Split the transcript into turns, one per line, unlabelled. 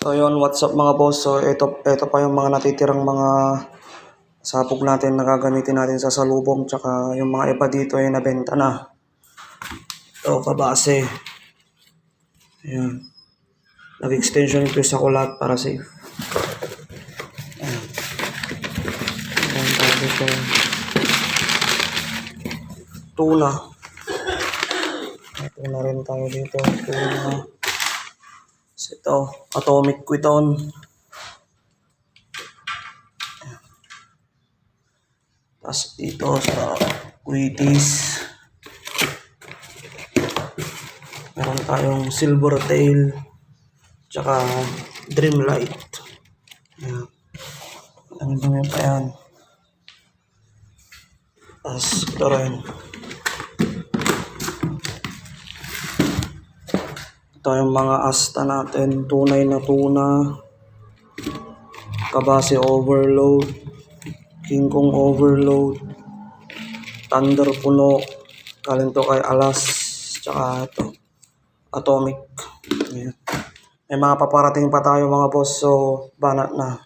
So yun, what's up mga boss? So ito pa yung mga natitirang mga sapog natin na gagamitin natin sa salubong, tsaka yung mga iba dito ay nabenta na. Ito, kabase. Ayan. Nag-extension twist ako lahat para safe. Ayan. Ayan tayo dito. Tuna. Tuna rin tayo dito. Tuna. Ito, atomic quiton. Tapos dito sa Wheaties, meron tayong silver tail, tsaka Dreamlight. Ayan. Ang dami pa yan. Tapos ito rin. Ito yung mga asta natin. Tunay na tuna. Kabase overload. King Kong overload. Thunder puno. Galing to kay Alas. Tsaka ito. Atomic. Ayan. May mga paparating pa tayo mga boss. So, banat na.